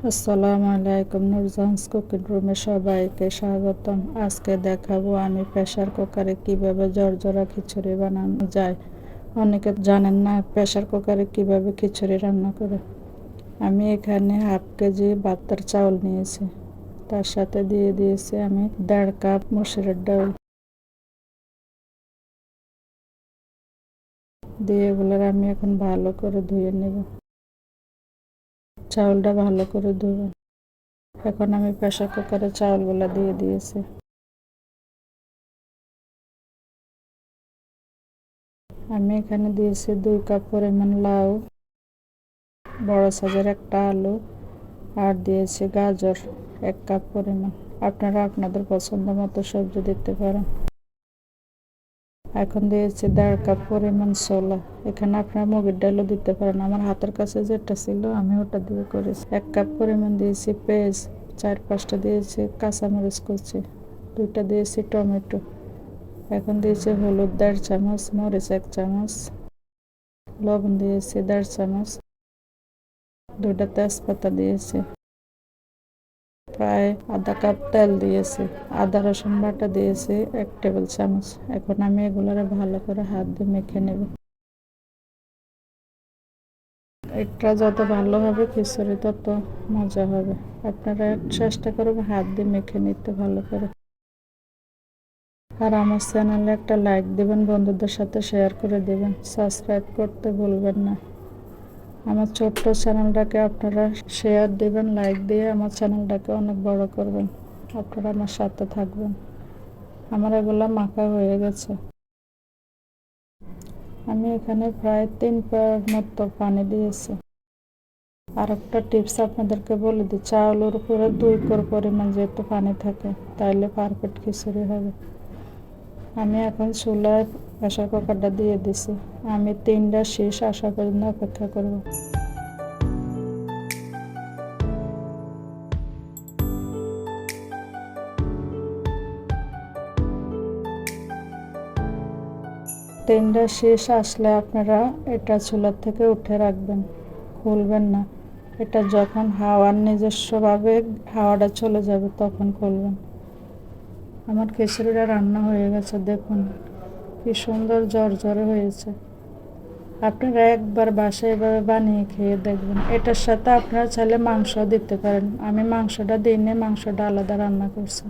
আসসালামু আলাইকুম, নুরজাহান্স কুকিং রুমে সবাইকে স্বাগতম। আজকে দেখাবো আমি প্রেসার কুকারে কিভাবে ঝরঝরা খিচুড়ি বানানো যায়। অনেকে জানেন না প্রেসার কুকারে কিভাবে খিচুড়ি রান্না করে। আমি এখানে হাফ কেজি ভাতের চাউল নিয়েছি, তার সাথে দিয়ে দিয়েছি আমি 1.5 কাপ মসুরের ডাল দিয়ে এগুলোর আমি এখন ভালো করে ধুয়ে নেব। চাউলটা ভালো করে ধুয়ে এখন আমি প্রেসার কুকারে চাউলগুলো দিয়ে দিয়েছি। আমি এখানে দিয়েছি 2 কাপ পরিমাণ লাউ, বড় সাইজের একটা আলু, আর দিয়েছি গাজর 1 কাপ পরিমাণ। আপনারা আপনাদের পছন্দ মতো সবজি দিতে পারেন। এখন দিয়েছি 1.5 কাপ পরিমাণ ছোলা। এখানে আপনারা মুগের ডালও দিতে পারেন, আমার হাতের কাছে যেটা ছিল আমি ওটা দিয়ে করেছি। 1 কাপ পরিমাণ দিয়েছি পেঁয়াজ, 4-5টা দিয়েছি কাঁচামরিচ কুচি, 2টা দিয়েছি টমেটো। এখন দিয়েছি হলুদ 1.5 চামচ, মরিচ 1 চামচ, লবণ দিয়েছি 1.5 চামচ, 2টা তেজপাতা দিয়েছি, প্রায় আধা কাপ তেল দিয়েছি, আদা রসুন বাটা দিয়েছি 1 টেবিল চামচ। এখন আমি এগুলোরে ভালো করে হাত দিয়ে মেখে নেব। এটা যত ভালো হবে খিচুড়ি তত মজা হবে। আপনারা চেষ্টা করবেন হাত দিয়ে মেখে নিতে ভালো করে। আর আমার চ্যানেলে একটা লাইক দেবেন, বন্ধুদের সাথে শেয়ার করে দেবেন, সাবস্ক্রাইব করতে ভুলবেন না। আমার ছোট্ট চ্যানেলটাকে আপনারা শেয়ার দেবেন, লাইক দিয়ে আমার চ্যানেলটাকে অনেক বড় করবেন। আপনারা আমার সাথে থাকবেন। আমার এগুলো মাখা হয়ে গেছে। আমি এখানে প্রায় 3 পার মতো পানি দিয়েছি। আর একটা টিপস আপনাদেরকে বলে দিই, চাউলের উপরে 2 কোর পরিমাণ যেহেতু পানি থাকে তাইলে পারফেক্ট খিচুড়ি হবে। আমি এখন চুলায় প্রেসার কুকারটা দিয়ে দিছি। আমি 3টা শীষ আসা পর্যন্ত অপেক্ষা করব। তিনটা শেষ আসলে আপনারা এটা চুলার থেকে উঠে রাখবেন, খুলবেন না। এটা যখন হাওয়ার নিজস্বভাবে হাওয়াটা চলে যাবে তখন খুলবেন। আমার খিচুড়িটা রান্না হয়ে গেছে, দেখুন কি সুন্দর ঝরঝরে হয়েছে। আপনারা একবার বাসায় এভাবে বানিয়ে খেয়ে দেখবেন। এটার সাথে আপনারা চাইলে মাংস দিতে পারেন, আমি মাংসটা দিইনি, মাংসটা আলাদা রান্না করছি।